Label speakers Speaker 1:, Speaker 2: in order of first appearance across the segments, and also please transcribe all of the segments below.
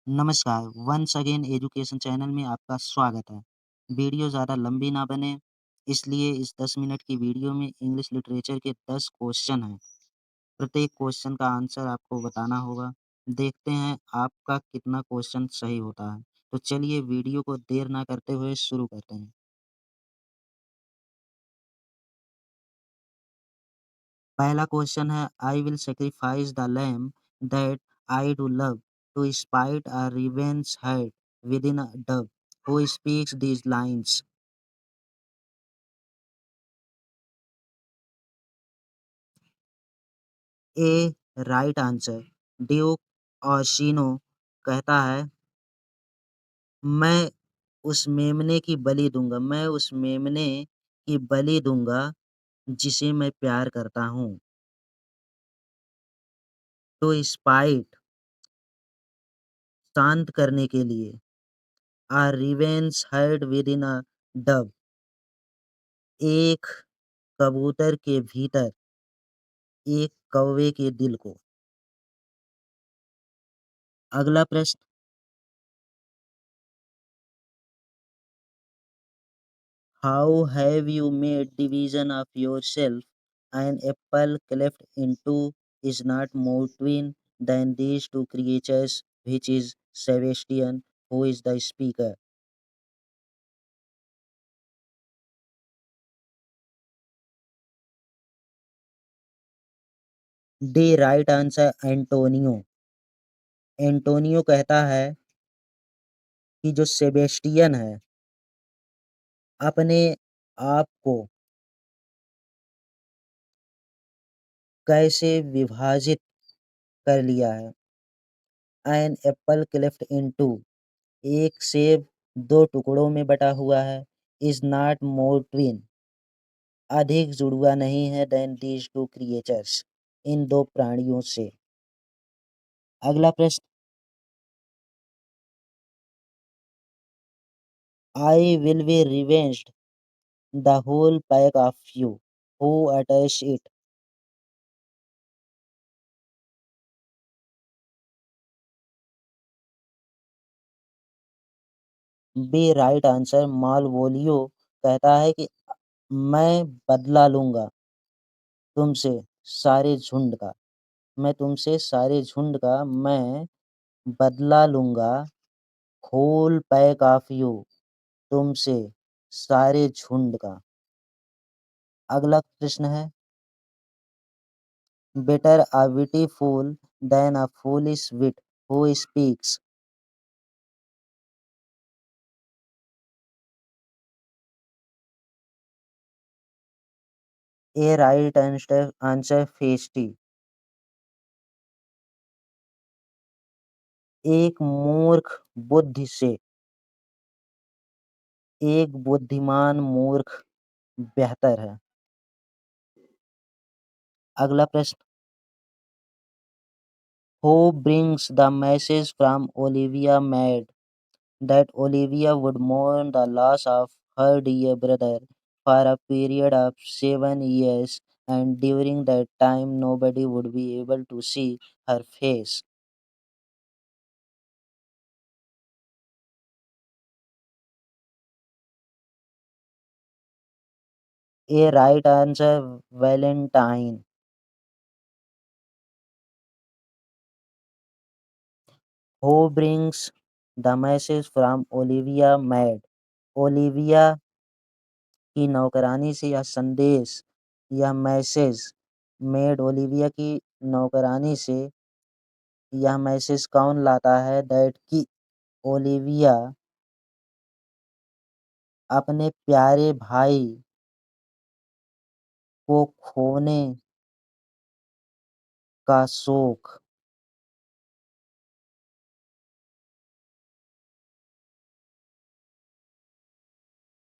Speaker 1: नमस्कार, once again education channel में आपका स्वागत है। वीडियो ज़्यादा लंबी ना बने, इसलिए इस 10 मिनट की वीडियो में इंग्लिश लिटरेचर के 10 क्वेश्चन हैं। प्रत्येक क्वेश्चन का आंसर आपको बताना होगा। देखते हैं आपका कितना क्वेश्चन सही होता है। तो चलिए वीडियो को देर ना करते हुए शुरू करते हैं। पहला क्वेश्चन है I will sacrifice the lamb that I do love to spite a revenge hurt within a dove who speaks these lines. A right answer. Duke Orsino कहता है, मैं उस मेमने की बलि दूँगा, मैं उस मेमने की बलि दूँगा जिसे मैं प्यार करता हूँ। टू स्पाइट शांत करने के लिए, a revenge hurt within a dove एक कबूतर के भीतर एक कौवे के दिल को। अगला प्रश्न, how have you made division of yourself? An apple cleft in two is not more twin than these two creatures, which is Sebastian, who is the speaker. D right answer Antonio. Antonio कहता है कि जो Sebastian है अपने आप को कैसे विभाजित कर लिया है। An apple cleft in two एक सेब दो टुकड़ों में बटा हुआ है। इज नॉट मोर ट्विन अधिक जुड़वा नहीं है देन दीज टू क्रिएचर्स इन दो प्राणियों से। अगला प्रश्न, I will be revenged the whole pack of you who attach it. B right answer. Malvolio कहता है कि मैं बदला लूंगा तुमसे सारे झुंड का, मैं तुमसे सारे झुंड का मैं बदला लूंगा। होल पैक ऑफ यू तुमसे सारे झुंड का। अगला प्रश्न है, better a witty fool than a foolish wit who speaks. A right answer answer Feste. एक मूर्ख बुद्धि से एक बुद्धिमान मूर्ख बेहतर है। अगला प्रश्न, who brings the message from Olivia mad that Olivia would mourn the loss of her dear brother for a period of 7 years, and during that time nobody would be able to see her face. A right answer, Valentine. Who brings the message from Olivia Mad? Olivia की नौकरानी से यह संदेश, यह message made Olivia की नौकरानी से यह मैसेज कौन लाता है दैट कि ओलिविया अपने प्यारे भाई को खोने का शोक।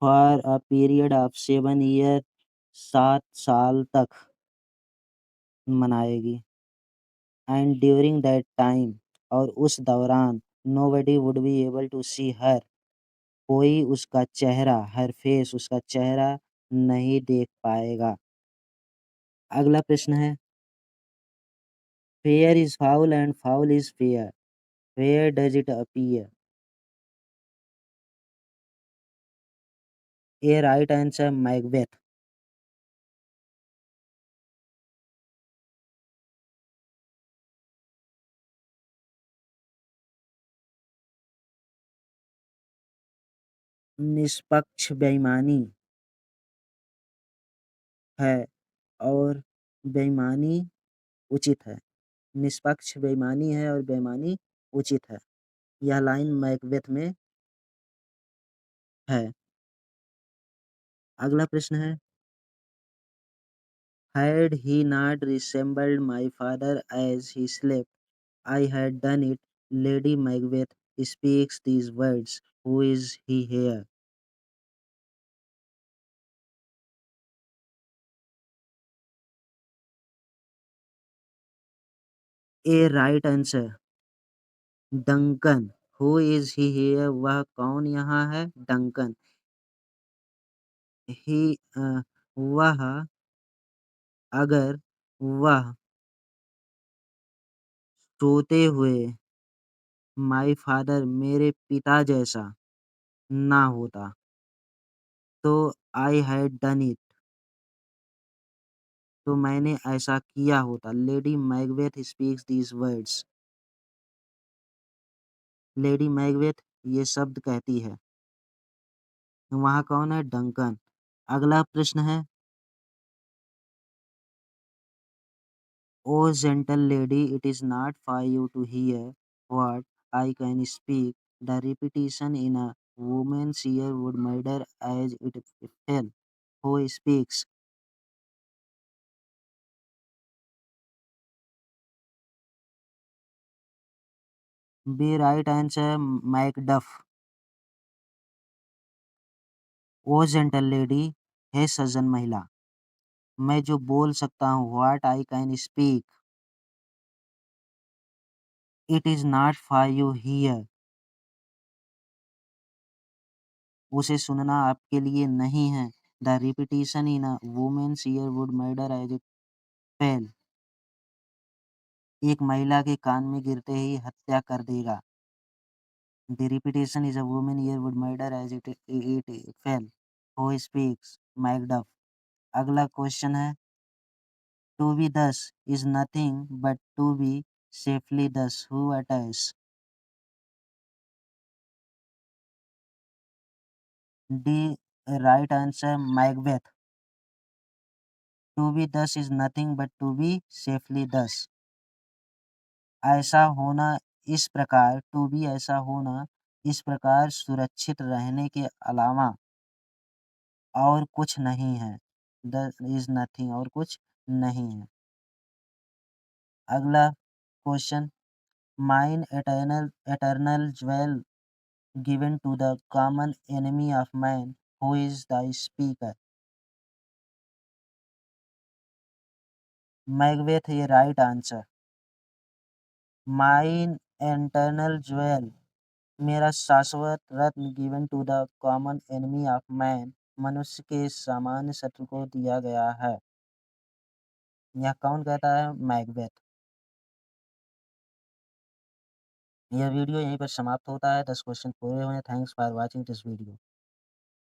Speaker 1: For a period of 7 year 7 साल तक मनाएगी। एंड ड्यूरिंग दैट टाइम और उस दौरान nobody would be able to see हर कोई उसका चेहरा हर फेस उसका चेहरा नहीं देख पाएगा। अगला प्रश्न है, fair is foul and foul is fair where does it appear? A right answer Macbeth. निष्पक्ष बेईमानी है और बेईमानी उचित है। निष्पक्ष बेईमानी है और बेईमानी उचित है। यह लाइन मैकबेथ में है। अगला प्रश्न है, had he not resembled my father as he slept, I had done it. Lady Macbeth speaks these words. Who is he here? A right answer. Duncan. Who is he here? वह कौन यहाँ है? Duncan. ही वह अगर वह सोते हुए my father मेरे पिता जैसा ना होता तो आई हैड डन इट, तो मैंने ऐसा किया होता। Lady Macbeth speaks these words. Lady Macbeth ये शब्द कहती है। वहाँ कौन है? डंकन। अगला प्रश्न है, O gentle lady it is not for you to hear what I can speak, the repetition in a woman's ear would murder as it fell, who speaks? B right answer Macduff. O gentle lady, हे सज्जन महिला, मैं जो बोल सकता हूँ what I can speak, it is not for you hear, उसे सुनना आपके लिए नहीं है। The repetition in a woman's ear would murder as it fail, एक महिला के कान में गिरते ही हत्या कर देगा। The repetition is a woman ear would murder as it fell, who speaks? Macduff. अगला क्वेश्चन है, to be thus is nothing but to be safely thus, who attach? D right answer Macbeth. To be thus is nothing but to be safely thus, ऐसा होना इस प्रकार, to be ऐसा होना इस प्रकार सुरक्षित रहने के अलावा और कुछ नहीं है। द इज नथिंग और कुछ नहीं है। अगला question, mine eternal eternal jewel given to the common enemy of man, who is the speaker? Macbeth ये right answer. Mine eternal jewel, मेरा शाश्वत रत्न given to the common enemy of man, मनुष्य के सामान्य शत्रु को दिया गया है। यह कौन कहता है? मैकबेथ। यह वीडियो यहीं पर समाप्त होता है। 10 क्वेश्चन पूरे हुए। Thanks for watching this video.